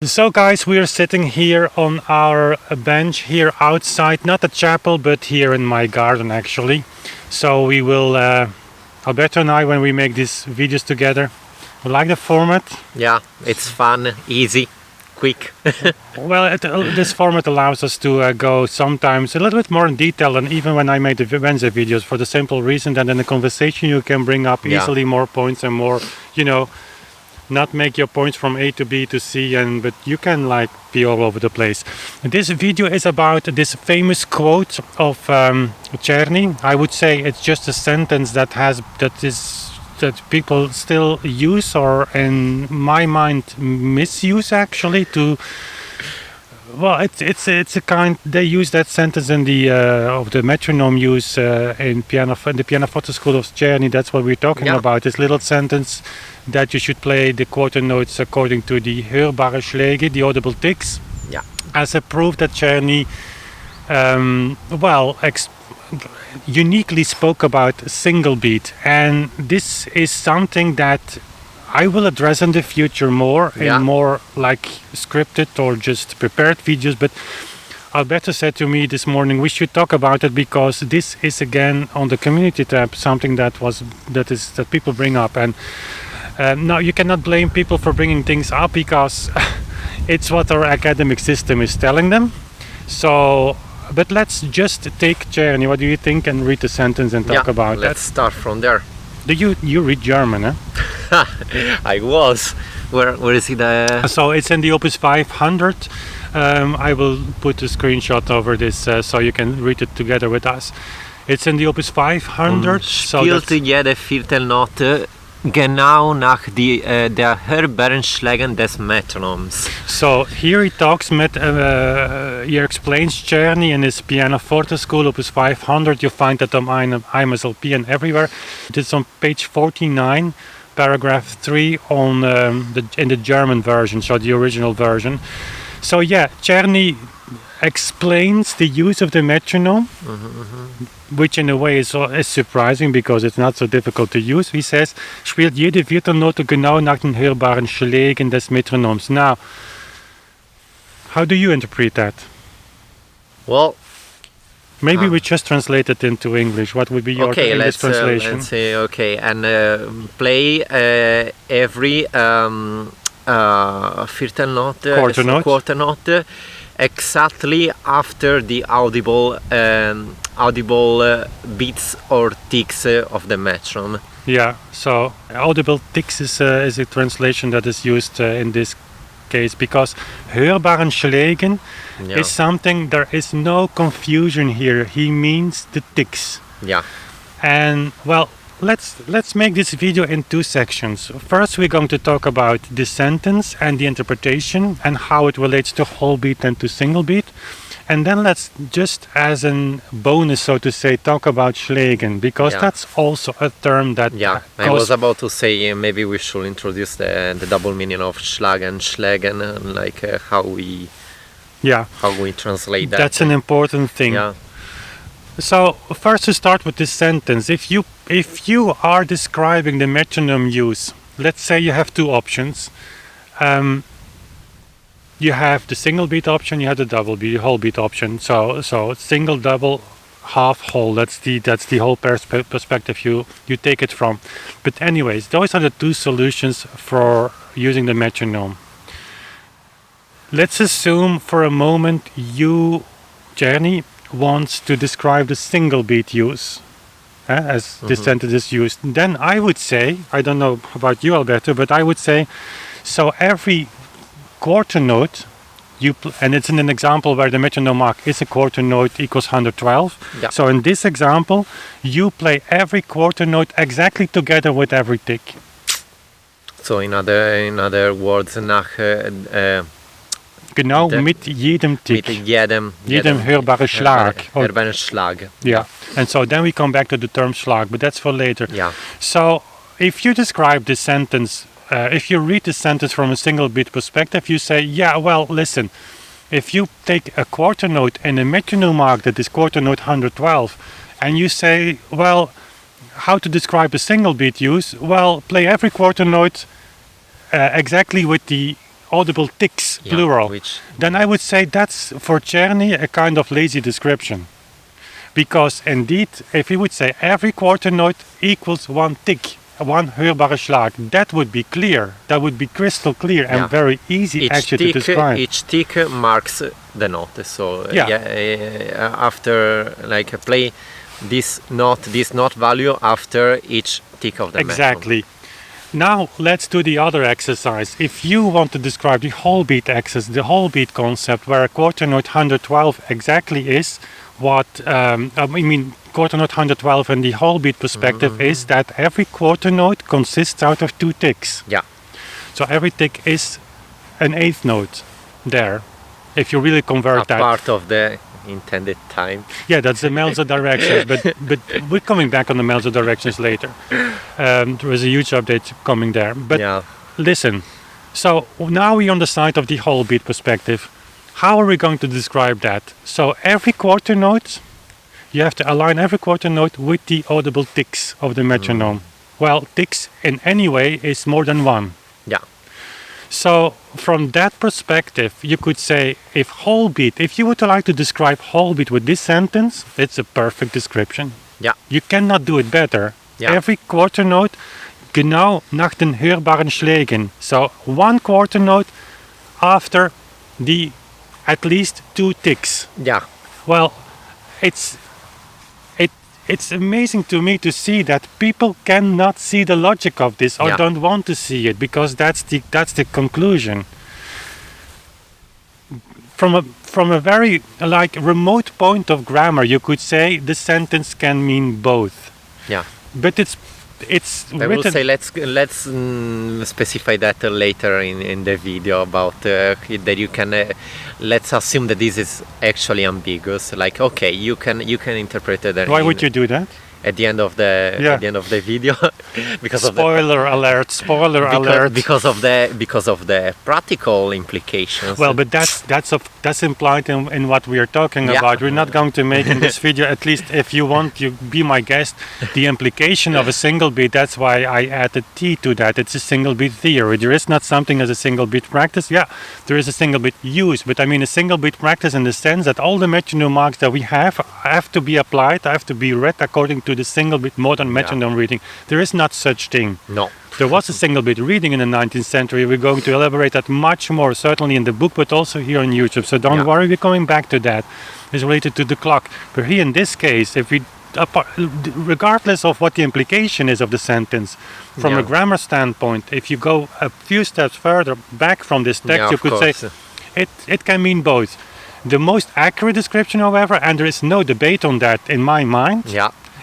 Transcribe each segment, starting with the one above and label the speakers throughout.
Speaker 1: So guys, we are sitting here on our bench here outside, not the chapel, but here in my garden actually. So we will, Alberto and I, when we make these videos together, we like the format.
Speaker 2: Yeah, it's fun, easy, quick.
Speaker 1: Well, this format allows us to go sometimes a little bit more in detail than even when I made the Wednesday videos, for the simple reason that in a conversation you can bring up easily more points and more, not make your points from A to B to C, but you can like be all over the place. This video is about this famous quote of Czerny. I would say it's just a sentence that people still use, or in my mind misuse actually, to it's a kind, they use that sentence in the of the metronome use in the pianoforte school of Czerny. That's what we're talking about, this little sentence that you should play the quarter notes according to the hörbare Schläge, the audible ticks, as a proof that Czerny uniquely spoke about single beat. And this is something that I will address in the future more in more like scripted or just prepared videos. But Alberto said to me this morning we should talk about it because this is again on the community tab something that people bring up, and now you cannot blame people for bringing things up because it's what our academic system is telling them. So, but let's just take Czerny. What do you think? And read the sentence and talk about
Speaker 2: Let's start from there.
Speaker 1: Do you read German, eh?
Speaker 2: I was. Where is it?
Speaker 1: So it's in the Opus 500. I will put a screenshot over this so you can read it together with us. It's in the Opus 500.
Speaker 2: Spielte jede Viertelnote genau nach der hörbaren Schlägen des Metronoms.
Speaker 1: So here he talks, he explains Czerny in his pianoforte school, Opus 500. You find that on IMSLP and everywhere. It's on page 49, paragraph 3 in the German version, so the original version. So Czerny explains the use of the metronome, which in a way is surprising because it's not so difficult to use. He says, spielt jede Viertelnote genau nach den hörbaren Schlägen des Metronoms. Now, how do you interpret that?
Speaker 2: Well,
Speaker 1: maybe we just translate it into English. What would be your English translation?
Speaker 2: Let's say, and play every Viertelnote, quarter note, exactly after the audible beats or ticks of the metronome. Yeah,
Speaker 1: so audible ticks is a translation that is used in this case because hörbaren Schlägen is something, there is no confusion here. He means the ticks.
Speaker 2: Yeah.
Speaker 1: And well, let's make this video in two sections. First, we're going to talk about the sentence and the interpretation and how it relates to whole beat and to single beat. And then let's just as a bonus, so to say, talk about Schlägen, because that's also a term that
Speaker 2: I was about to say maybe we should introduce the double meaning of Schlägen, and like how we translate that.
Speaker 1: That's an important thing.
Speaker 2: Yeah.
Speaker 1: So first, to start with this sentence, if you are describing the metronome use, let's say you have two options. You have the single beat option, you have the double beat, whole beat option. So single, double, half, whole. That's the whole perspective you take it from. But anyways, those are the two solutions for using the metronome. Let's assume for a moment you, Czerny, wants to describe the single beat use as this sentence is used. Then I would say, I don't know about you, Alberto, but I would say, so every quarter note and it's in an example where the metronome mark is a quarter note equals 112.
Speaker 2: Yeah.
Speaker 1: So in this example, you play every quarter note exactly together with every tick.
Speaker 2: So in other words, nach
Speaker 1: genau mit jedem Tick.
Speaker 2: Mit jedem
Speaker 1: hörbaren Schlag.
Speaker 2: Hörbaren Schlag.
Speaker 1: Yeah. And so then we come back to the term Schlag, but that's for later.
Speaker 2: Yeah.
Speaker 1: So if you describe this sentence, if you read the sentence from a single beat perspective, you say, listen, if you take a quarter note and a metronome mark that is quarter note 112, and you say, how to describe a single beat use? Well, play every quarter note exactly with the audible ticks, plural, then I would say that's for Czerny a kind of lazy description. Because indeed, if we would say every quarter note equals one tick, one hörbare Schlag, that would be clear. That would be crystal clear and very easy actually to describe.
Speaker 2: Each tick marks the note. So after play this note value after each tick of the
Speaker 1: exactly.
Speaker 2: metronome.
Speaker 1: Now let's do the other exercise. If you want to describe the whole beat axis, the whole beat concept, where a quarter note 112 exactly is what quarter note 112 and the whole beat perspective is that every quarter note consists out of 2 ticks.
Speaker 2: Yeah.
Speaker 1: So every tick is an eighth note there. If you really convert that.
Speaker 2: Part of the intended time.
Speaker 1: Yeah, that's the melodic directions, but we're coming back on the melodic directions later. There is a huge update coming there. But listen, so now we're on the side of the whole beat perspective. How are we going to describe that? So every quarter note, you have to align every quarter note with the audible ticks of the metronome. Well, ticks in any way is more than one.
Speaker 2: Yeah.
Speaker 1: So from that perspective, you could say if you would like to describe whole beat with this sentence, it's a perfect description.
Speaker 2: Yeah.
Speaker 1: You cannot do it better.
Speaker 2: Yeah.
Speaker 1: Every quarter note, genau nach den hörbaren Schlägen. So one quarter note after the at least 2 ticks.
Speaker 2: Yeah.
Speaker 1: Well, it's amazing to me to see that people cannot see the logic of this or don't want to see it, because that's the conclusion. From a very remote point of grammar, you could say the sentence can mean both.
Speaker 2: Yeah.
Speaker 1: But it's
Speaker 2: I will say let's specify that later in the video about that you can let's assume that this is actually ambiguous. Like, okay, you can interpret it.
Speaker 1: Why would you do that?
Speaker 2: At the end of the video, because
Speaker 1: spoiler alert!
Speaker 2: Because of the practical implications.
Speaker 1: Well, but that's implied in what we are talking about. We're not going to make in this video. At least if you want, you be my guest. The implication of a single beat. That's why I added T to that. It's a single beat theory. There is not something as a single beat practice. Yeah, there is a single beat use, but I mean a single beat practice in the sense that all the metronome marks that we have to be applied, have to be read according to the single beat modern metronome reading. There is not such thing.
Speaker 2: No.
Speaker 1: There was a single beat reading in the 19th century. We're going to elaborate that much more, certainly in the book, but also here on YouTube. So don't worry, we're coming back to that. It's related to the clock. But here in this case, if we, regardless of what the implication is of the sentence, from a grammar standpoint, if you go a few steps further back from this text, you could say it can mean both. The most accurate description, however, and there is no debate on that in my mind,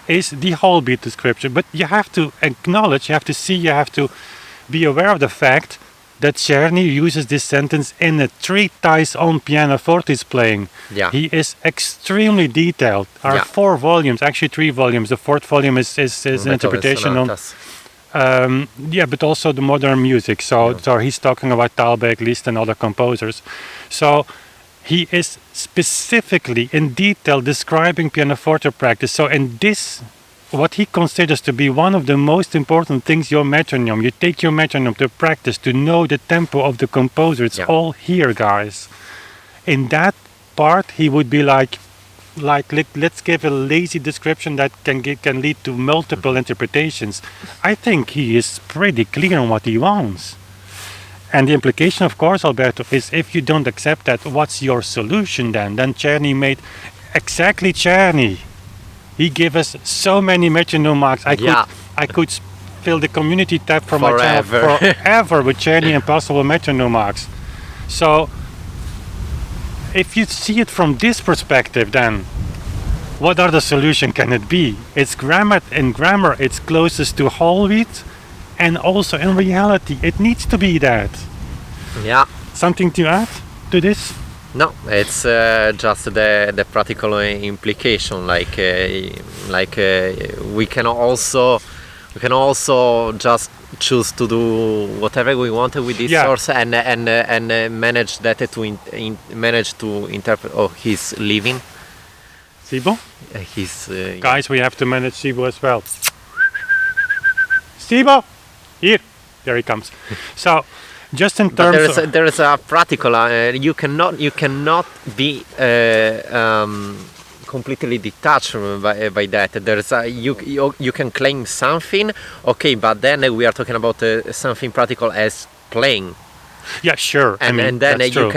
Speaker 1: is the whole beat description. But you have to acknowledge, you have to see, you have to be aware of the fact that Czerny uses this sentence in a treatise on pianoforte's playing. He is extremely detailed. There are 4 volumes, actually 3 volumes. The 4th volume is an interpretation on but also the modern music. So he's talking about Thalberg, Liszt and other composers. So he is specifically in detail describing pianoforte practice. So in this, what he considers to be one of the most important things, your metronome. You take your metronome to practice, to know the tempo of the composer. It's all here, guys. In that part, he would be like let's give a lazy description that can lead to multiple interpretations. I think he is pretty clear on what he wants. And the implication, of course, Alberto, is if you don't accept that, what's your solution then? Then Czerny made exactly Czerny. He gave us so many metronome marks. I could fill the community tab for my channel forever with Czerny impossible metronome marks. So if you see it from this perspective, then what other solution can it be? It's grammar. In grammar, it's closest to whole beat. And also in reality, it needs to be that. Something to add to this?
Speaker 2: No, it's just the practical implication. We can also just choose to do whatever we want with this source and manage that manage to interpret. Oh, he's leaving.
Speaker 1: Sibo? Guys, we have to manage Sibo as well. Sibo! Here, there he comes. So Just in
Speaker 2: But
Speaker 1: terms
Speaker 2: there is a practical. You cannot be completely detached by that. There's you can claim something, okay, but then we are talking about something practical as playing.
Speaker 1: yeah, sure.
Speaker 2: And,
Speaker 1: I mean,
Speaker 2: and then
Speaker 1: that's true.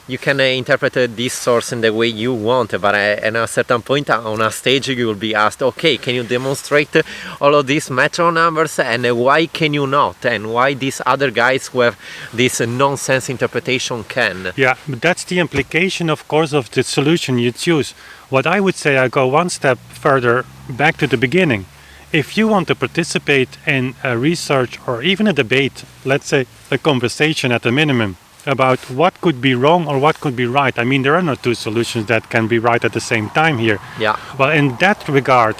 Speaker 2: you can interpret this source in the way you want, but at a certain point on a stage you will be asked, okay, can you demonstrate all of these metro numbers, and why can you not, and why these other guys who have this nonsense interpretation can?
Speaker 1: Yeah, but that's the implication, of course, of the solution you choose. What I would say, I go one step further back to the beginning. If you want to participate in a research or even a debate, let's say a conversation at a minimum, about what could be wrong or what could be right. I mean, there are no two solutions that can be right at the same time here.
Speaker 2: Yeah.
Speaker 1: Well, in that regard,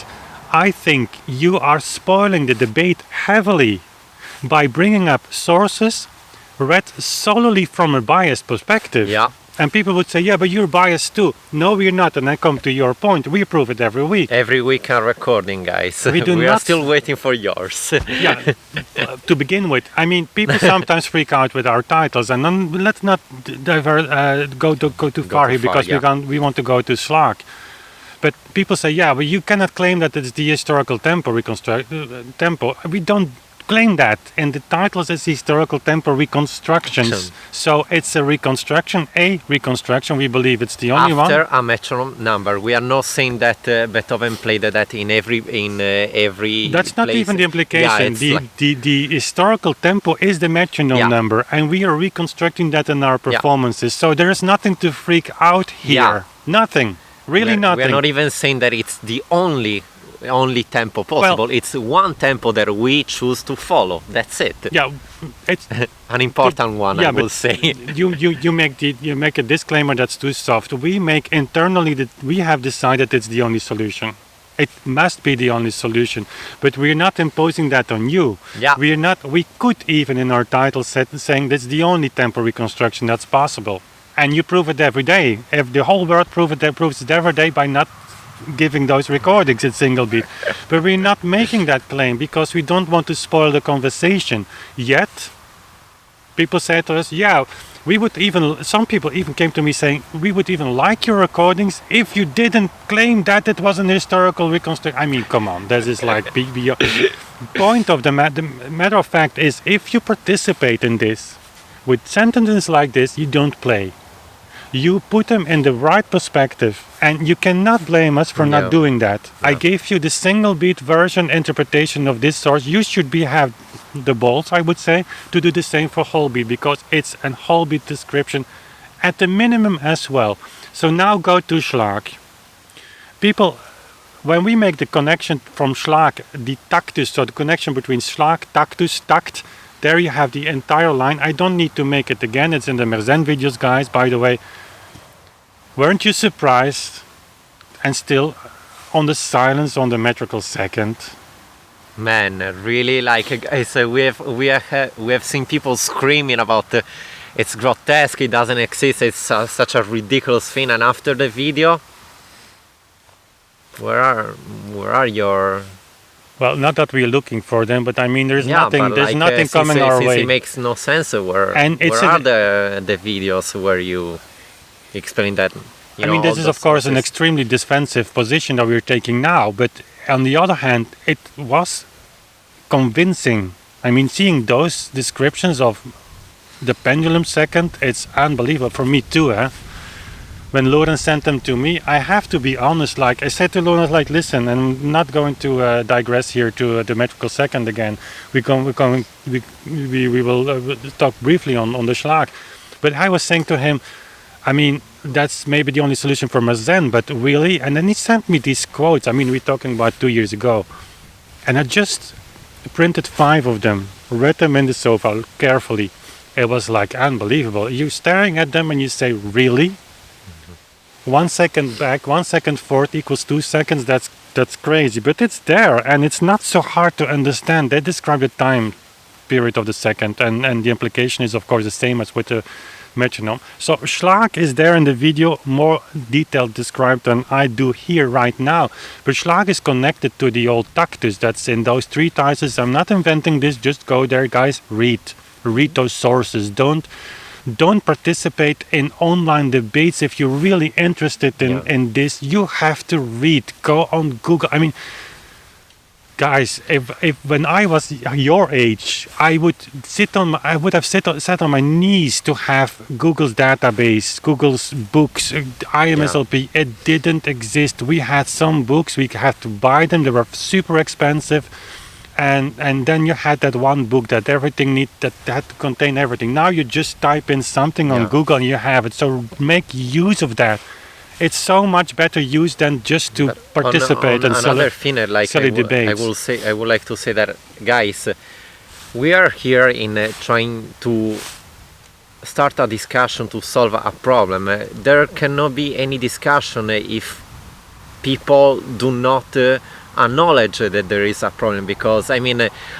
Speaker 1: I think you are spoiling the debate heavily by bringing up sources read solely from a biased perspective.
Speaker 2: Yeah.
Speaker 1: And people would say, yeah, but you're biased too. No, we're not. And I come to your point. We prove it every week.
Speaker 2: Every week I'm recording, guys.
Speaker 1: We do
Speaker 2: are
Speaker 1: not-
Speaker 2: still waiting for yours.
Speaker 1: Yeah, to begin with. I mean, people sometimes freak out with our titles, and let's not go too far here,
Speaker 2: too far,
Speaker 1: because
Speaker 2: yeah.
Speaker 1: we want to go to Slack. But people say, yeah, but you cannot claim that it's the historical tempo tempo. We don't claim that. In the titles, it's historical tempo reconstructions.
Speaker 2: Action.
Speaker 1: So it's a reconstruction. We believe it's the only one.
Speaker 2: After a metronome number, we are not saying that Beethoven played that in every
Speaker 1: That's not
Speaker 2: place.
Speaker 1: even the
Speaker 2: Yeah,
Speaker 1: implication.
Speaker 2: it's like-
Speaker 1: The historical tempo is the metronome
Speaker 2: Yeah.
Speaker 1: number, and we are reconstructing that in our performances. So there is nothing to freak out here.
Speaker 2: Yeah.
Speaker 1: Nothing. Really nothing.
Speaker 2: We're not even saying that it's the only tempo possible. It's one tempo that we choose to follow. That's it.
Speaker 1: Yeah, it's
Speaker 2: An important one,
Speaker 1: yeah,
Speaker 2: I will
Speaker 1: but
Speaker 2: say.
Speaker 1: you make a disclaimer that's too soft. We make internally that we have decided it's the only solution. It must be the only solution, but we're not imposing that on you.
Speaker 2: Yeah.
Speaker 1: We could even in our title saying that's the only tempo reconstruction that's possible, and you prove it every day. If the whole world proves it every day by not giving those recordings in single beat. But we're not making that claim because we don't want to spoil the conversation. Yet people say to us, yeah, some people even came to me saying, we would even like your recordings if you didn't claim that it was an historical reconstruction. I mean, come on, this is like point of the matter of fact is, if you participate in this with sentences like this, you don't play. You put them in the right perspective, and you cannot blame us for not doing that.
Speaker 2: No.
Speaker 1: I gave you the single beat version interpretation of this source. You should have the balls, I would say, to do the same for whole beat, because it's a whole beat description at the minimum as well. So now go to Schlag. People, when we make the connection from Schlag, the tactus, so the connection between Schlag, tactus, tact, there you have the entire line. I don't need to make it again. It's in the Mersenne videos, guys, by the way. Weren't you surprised and still on the silence on the metrical second?
Speaker 2: Man, really, like so we have seen people screaming about it's grotesque, it doesn't exist, it's such a ridiculous thing, and after the video, where are your...
Speaker 1: Well, not that we're looking for them, but I mean, there's nothing
Speaker 2: like,
Speaker 1: coming our way.
Speaker 2: It makes no sense. Where
Speaker 1: it's
Speaker 2: are the videos where you explain that?
Speaker 1: I mean, this is of course an extremely defensive position that we're taking now, but on the other hand, it was convincing. I mean, seeing those descriptions of the pendulum second, it's unbelievable for me too. When Lawrence sent them to me, I have to be honest. Like I said to Lawrence, like, listen, I'm not going to digress here to the metrical second again. We will talk briefly on the Schlag. But I was saying to him, I mean, that's maybe the only solution for Mersenne, but really, and then he sent me these quotes. I mean, we're talking about 2 years ago, and I just printed 5 of them, read them in the sofa carefully. It was like unbelievable. You're staring at them and you say, really? 1 second back, 1 second forth equals 2 seconds. That's crazy, but it's there, and it's not so hard to understand. They describe the time period of the second, and the implication is, of course, the same as with the metronome. So Schlag is there in the video, more detailed described than I do here right now. But Schlag is connected to the old tactus that's in those 3 titles. I'm not inventing this. Just go there, guys. Read read those sources. Don't participate in online debates. If you're really interested in this, you have to read. Go on Google. I mean, guys, if when I was your age, I would have sat on my knees to have Google's database, Google's books, IMSLP. It didn't exist. We had some books, we had to buy them. They were super expensive. And then you had that one book that that had to contain everything. Now you just type in something on Google and you have it. So make use of that. It's so much better use than just to participate in
Speaker 2: another thing. Like
Speaker 1: silly debates.
Speaker 2: I would like to say that, guys, we are here in trying to start a discussion to solve a problem. There cannot be any discussion if people do not acknowledge that there is a problem, because I mean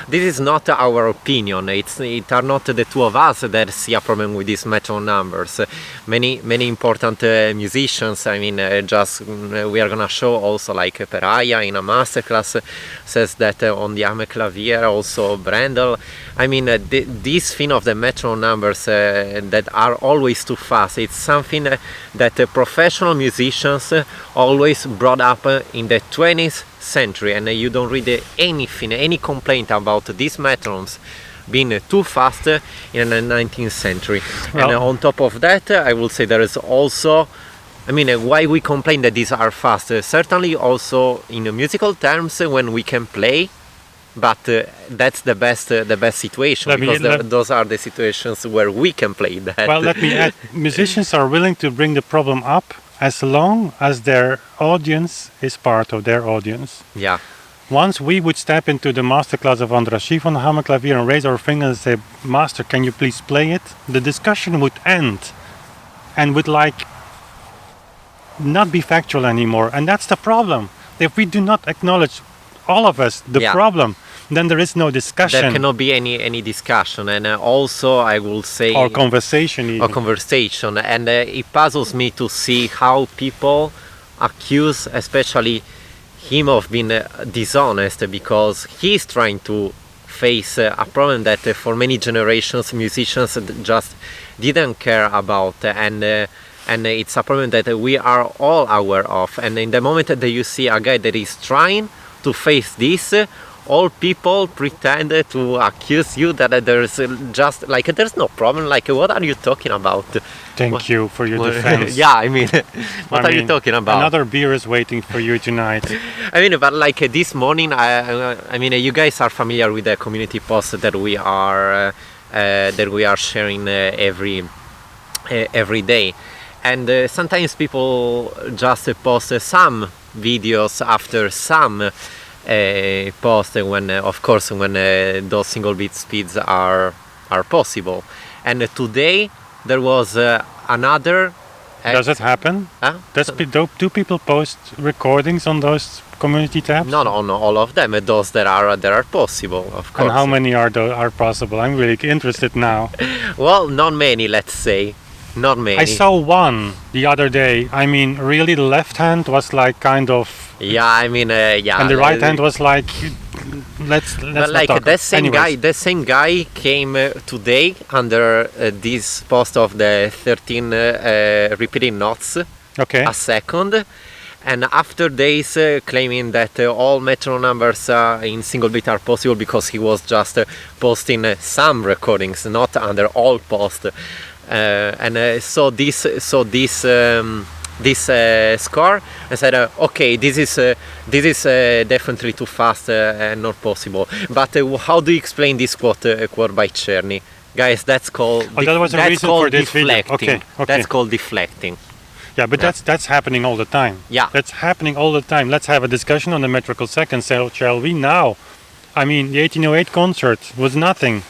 Speaker 2: this is not our opinion. It are not the two of us that see a problem with these metronome numbers. Many important musicians, I mean we are gonna show also, like Peraya in a masterclass says that on the Clavier, also Brendel. I mean this thing of the metronome numbers that are always too fast, it's something that professional musicians always brought up in the 20th century, and you don't read any complaint about these metronomes being too fast in the 19th century. Well, and on top of that, I will say there is also, I mean, why we complain that these are fast? Certainly also in musical terms when we can play, but that's the best situation, because those are the situations where we can play that.
Speaker 1: Well, let me add, musicians are willing to bring the problem up as long as their audience is part of their audience.
Speaker 2: Yeah.
Speaker 1: Once we would step into the masterclass of Andras Schiff on the Hammerklavier and raise our finger and say, "Master, can you please play it?" the discussion would end and would not be factual anymore. And that's the problem. If we do not acknowledge, all of us, the problem, then there is no discussion.
Speaker 2: There cannot be any discussion, and also I will say,
Speaker 1: or conversation even.
Speaker 2: Or conversation, and it puzzles me to see how people accuse, especially him, of being dishonest, because he's trying to face a problem that for many generations musicians just didn't care about, and it's a problem that we are all aware of. And in the moment that you see a guy that is trying to face this, all people pretend to accuse you that there's just like there's no problem. Like, what are you talking about?
Speaker 1: Thank you for your defense.
Speaker 2: Yeah, I mean, what are you talking about?
Speaker 1: Another beer is waiting for you tonight.
Speaker 2: I mean, but like this morning, I mean, you guys are familiar with the community post that we are sharing every day, and sometimes people just post some videos after some post when of course when those single beat speeds are possible. And today there was another
Speaker 1: Does it happen? Do people post recordings on those community tabs?
Speaker 2: No, all of them. Those that are possible, of course.
Speaker 1: And how many are possible? I'm really interested now.
Speaker 2: Well, not many, let's say. Not many.
Speaker 1: I saw one the other day. I mean, really, the left hand was like kind of.
Speaker 2: Yeah, I mean, yeah.
Speaker 1: And the right hand was like, let's not
Speaker 2: like
Speaker 1: talk.
Speaker 2: the same guy came today under this post of the 13 repeating notes a second, and after days claiming that all metronome numbers in single beat are possible, because he was just posting some recordings, not under all posts. So this score, I said, okay, this is definitely too fast and not possible. But how do you explain this quote by Czerny? Guys, that's called
Speaker 1: that was a reason for this
Speaker 2: deflecting.
Speaker 1: Video. Okay.
Speaker 2: That's called deflecting.
Speaker 1: Yeah, but that's happening all the time.
Speaker 2: Yeah,
Speaker 1: that's happening all the time. Let's have a discussion on the metrical seconds, shall we? Now, I mean, the 1808 concert was nothing.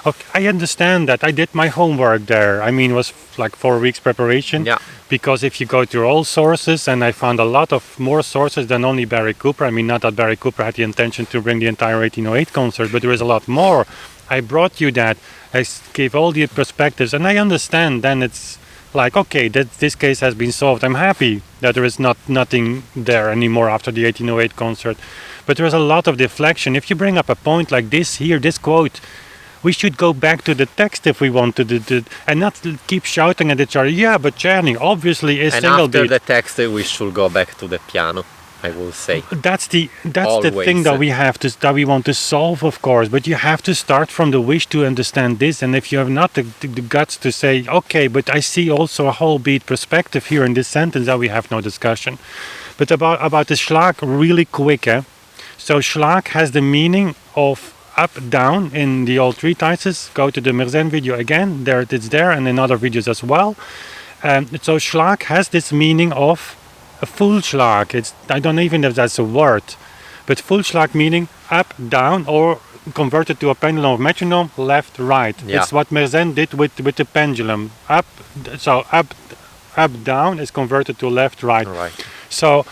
Speaker 1: Okay, I understand that. I did my homework there. I mean, it was like 4 weeks preparation.
Speaker 2: Yeah.
Speaker 1: Because if you go to all sources, and I found a lot of more sources than only Barry Cooper. I mean, not that Barry Cooper had the intention to bring the entire 1808 concert, but there is a lot more. I brought you that. I gave all the perspectives, and I understand. Then it's like, okay, this case has been solved. I'm happy that there is nothing there anymore after the 1808 concert. But there is a lot of deflection. If you bring up a point like this here, this quote, we should go back to the text if we want to do, and not keep shouting at each other. Yeah, but Czerny obviously is
Speaker 2: and
Speaker 1: single
Speaker 2: after
Speaker 1: beat.
Speaker 2: the text, we should go back to the piano, I will say.
Speaker 1: That's the
Speaker 2: Always.
Speaker 1: thing that we want to solve, of course. But you have to start from the wish to understand this. And if you have not the guts to say, okay, but I see also a whole beat perspective here in this sentence, that we have no discussion. But about the Schlag, really quick. So Schlag has the meaning of up, down in the old treatises. Go to the Mersenne video again. There it's there, and in other videos as well. So Schlag has this meaning of a full Schlag. I don't even know if that's a word, but full Schlag meaning up, down, or converted to a pendulum of metronome, left, right.
Speaker 2: Yeah.
Speaker 1: It's what Mersenne did with the pendulum. Up, down is converted to left, right.
Speaker 2: Right.
Speaker 1: So,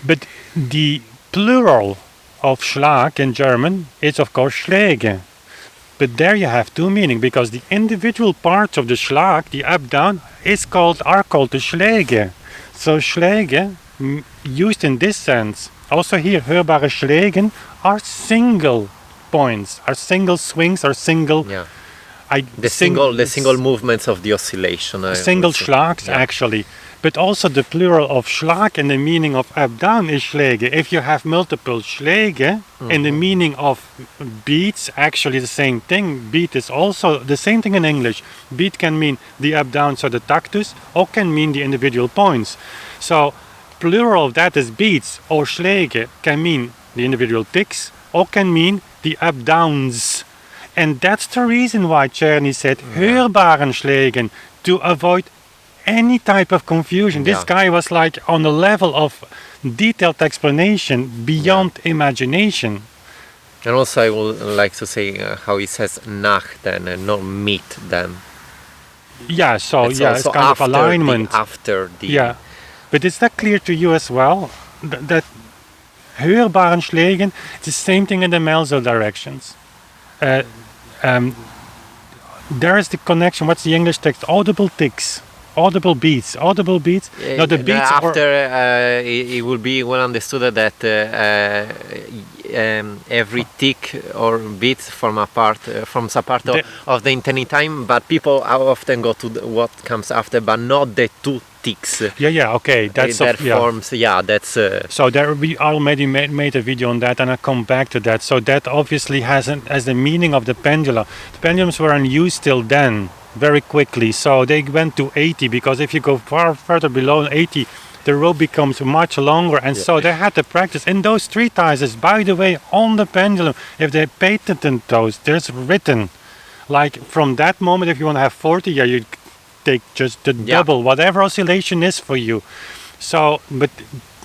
Speaker 1: but the plural of Schlag in German is of course Schläge. But there you have two meanings, because the individual parts of the Schlag, the up, down, are called the Schläge. So Schläge, used in this sense, also here, hörbare Schlägen, are single points, are single swings, are single...
Speaker 2: Yeah. The single movements of the oscillation.
Speaker 1: Single Schlags, actually. But also the plural of Schlag in the meaning of up, down is Schläge. If you have multiple Schläge in the meaning of beats, actually the same thing. Beat is also the same thing in English. Beat can mean the up, down, so the tactus, or can mean the individual points. So plural of that is beats, or Schläge can mean the individual ticks, or can mean the up, downs. And that's the reason why Czerny said hörbaren Schlägen, to avoid any type of confusion. This guy was like on a level of detailed explanation beyond imagination.
Speaker 2: And also I would like to say how he says nach then and not mit then.
Speaker 1: Yeah, so
Speaker 2: it's
Speaker 1: it's kind of alignment.
Speaker 2: After the...
Speaker 1: Yeah, but is that clear to you as well? That hörbaren Schlägen, it's the same thing in the mezzo directions. There is the connection. What's the English text? Audible ticks. Audible beats. Audible beats. No, the beats
Speaker 2: after it will be well understood that every tick or beat forms a part of the intended time, but people often go to what comes after, but not the two ticks.
Speaker 1: Okay, that's
Speaker 2: forms. That's.
Speaker 1: So there we already made a video on that, and I come back to that. So that obviously has the meaning of the pendulum. The pendulums were in use till then. Very quickly, so they went to 80, because if you go further below 80, the rope becomes much longer, and so they had to practice in those treatises. By the way, on the pendulum, if they patented those, there's written, like from that moment, if you want to have 40, you take just the double, whatever oscillation is for you. So, but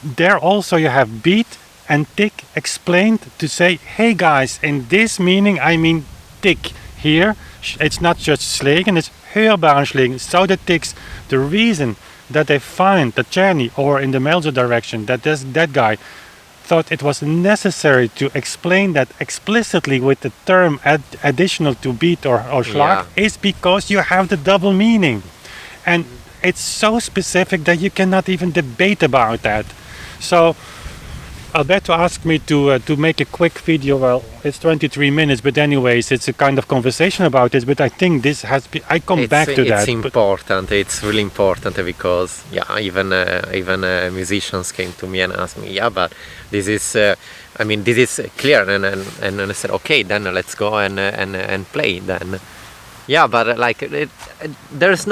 Speaker 1: there also you have beat and tick explained to say, hey guys, in this meaning I mean tick. Here it's not just Schlägen, it's hörbaren Schlägen. So the ticks, the reason that they find that Czerny, or in the mezzo direction, that guy thought it was necessary to explain that explicitly with the term additional to beat or Schlag, is because you have the double meaning. And it's so specific that you cannot even debate about that. So Alberto asked me to make a quick video. Well, it's 23 minutes, but anyways, it's a kind of conversation about this. But I think this has been. I come back to that.
Speaker 2: It's important. It's really important because even musicians came to me and asked me, but this is. This is clear, and I said, okay, then let's go and play then. Yeah, but there's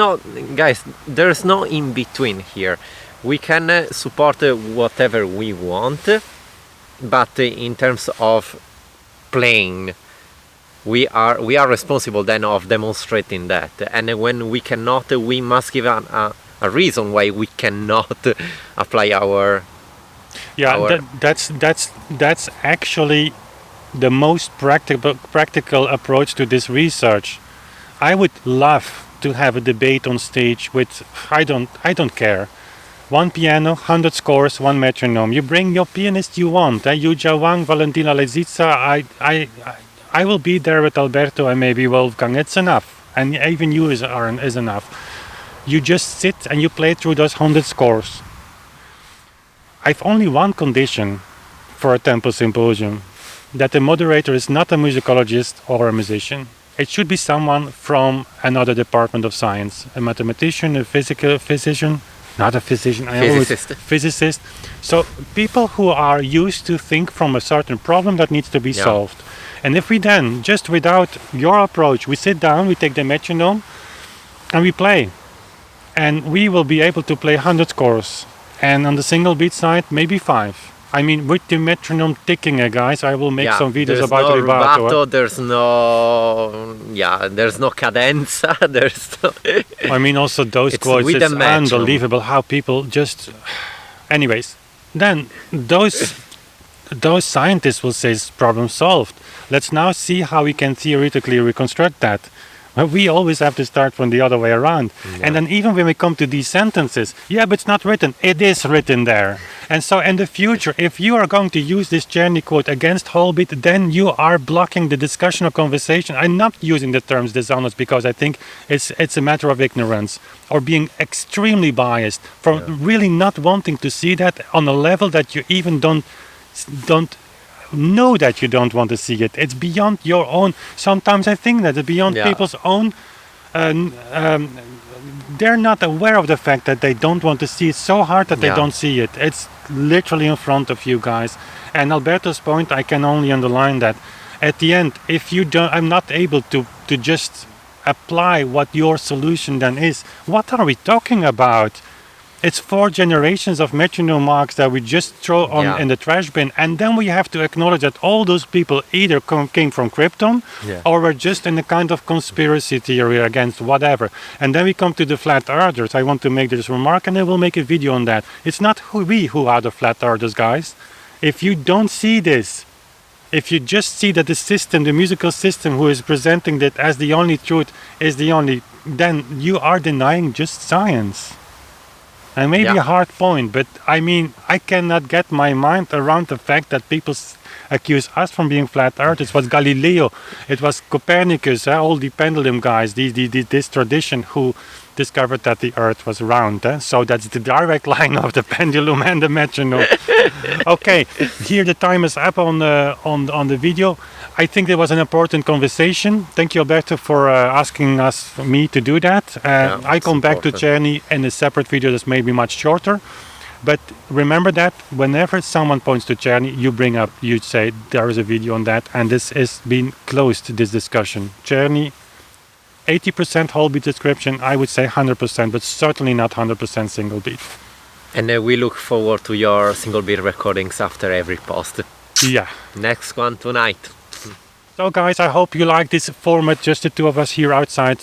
Speaker 2: no in between here. We can support whatever we want, but in terms of playing, we are responsible then of demonstrating that. And when we cannot, we must give a reason why we cannot apply our.
Speaker 1: That's actually the most practical approach to this research. I would love to have a debate on stage with I don't care. One piano, 100 scores, one metronome. You bring your pianist you want. Yuja Wang, Valentina Lezica. I will be there with Alberto and maybe Wolfgang. It's enough. And even you is enough. You just sit and you play through those 100 scores. I've only one condition for a tempo symposium. That the moderator is not a musicologist or a musician. it should be someone from another department of science, a mathematician, a physician, not a physician, physicist. So people who are used to think from a certain problem that needs to be solved. And if we then, just without your approach, we sit down, we take the metronome and we play. And we will be able to play 100 scores. And on the single beat side, maybe 5. I mean, with the metronome ticking, guys, I will make some videos about
Speaker 2: no
Speaker 1: rubato.
Speaker 2: There's no cadenza. There's no
Speaker 1: I mean, also those quotes, it's unbelievable how people just... Anyways, then those scientists will say it's problem solved. Let's now see how we can theoretically reconstruct that. But we always have to start from the other way around. And then even when we come to these sentences, but it's not written. It is written there. And so in the future, if you are going to use this Czerny quote against whole beat, then you are blocking the discussion or conversation. I'm not using the terms dishonest because I think it's a matter of ignorance or being extremely biased for really not wanting to see that on a level that you even don't know that you don't want to see it. It's beyond your own. Sometimes I think that it's beyond people's own. They're not aware of the fact that they don't want to see it so hard that they don't see it. It's literally in front of you guys. And Alberto's point, I can only underline that at the end, if you don't, I'm not able to just apply what your solution then is. What are we talking about? It's 4 generations of metronome marks that we just throw on in the trash bin, and then we have to acknowledge that all those people either came from Krypton or were just in a kind of conspiracy theory against whatever. And then we come to the flat earthers. I want to make this remark, and I will make a video on that. It's not who are the flat earthers, guys. If you don't see this, if you just see that the system, the musical system who is presenting that as the only truth is the only, then you are denying just science. And maybe a hard point, but I mean, I cannot get my mind around the fact that people accuse us from being flat earth. It was Galileo, it was Copernicus, all the pendulum guys, this tradition who discovered that the earth was round. So that's the direct line of the pendulum and the metronome. Okay, here the time is up on the video. I think it was an important conversation. Thank you, Alberto, for asking me to do that. I come back to Czerny in a separate video that's maybe much shorter. But remember that whenever someone points to Czerny, you say there is a video on that, and this is being closed, this discussion. Czerny, 80% whole beat description, I would say 100%, but certainly not 100% single beat.
Speaker 2: And we look forward to your single beat recordings after every post.
Speaker 1: Yeah.
Speaker 2: Next one tonight.
Speaker 1: So guys, I hope you like this format, just the two of us here outside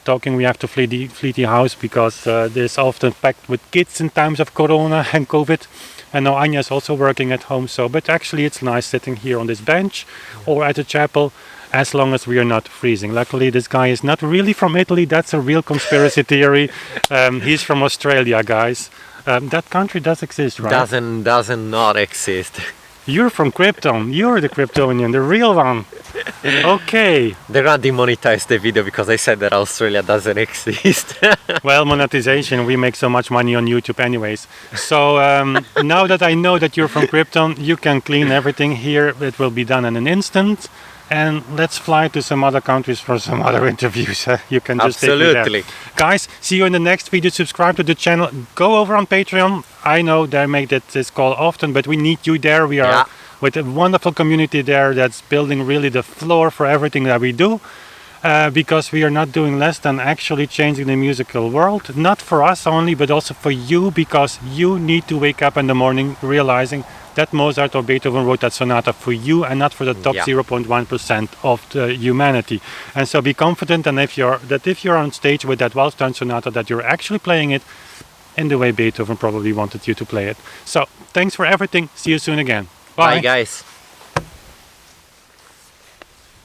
Speaker 1: talking. We have to flee the house because this often packed with kids in times of Corona and COVID. And now Anya is also working at home, but actually it's nice sitting here on this bench or at the chapel as long as we are not freezing. Luckily this guy is not really from Italy, that's a real conspiracy theory. He's from Australia, guys. That country does exist, right?
Speaker 2: Doesn't not exist.
Speaker 1: You're from Krypton. You're the Kryptonian, the real one. Okay.
Speaker 2: They're gonna demonetize the video because I said that Australia doesn't exist.
Speaker 1: Well, monetization, we make so much money on YouTube anyways. So now that I know that you're from Krypton, you can clean everything here. It will be done in an instant. And let's fly to some other countries for some other interviews. You can just take me there. Guys, see you in the next video. Subscribe to the channel. Go over on Patreon. I know they make this call often, but we need you there. We are with a wonderful community there that's building really the floor for everything that we do. Because we are not doing less than actually changing the musical world. Not for us only, but also for you, because you need to wake up in the morning realizing that Mozart or Beethoven wrote that sonata for you and not for the top 0.1% of the humanity. And so be confident, and if you're on stage with that well-done sonata, that you're actually playing it in the way Beethoven probably wanted you to play it. So thanks for everything. See you soon again. Bye,
Speaker 2: guys.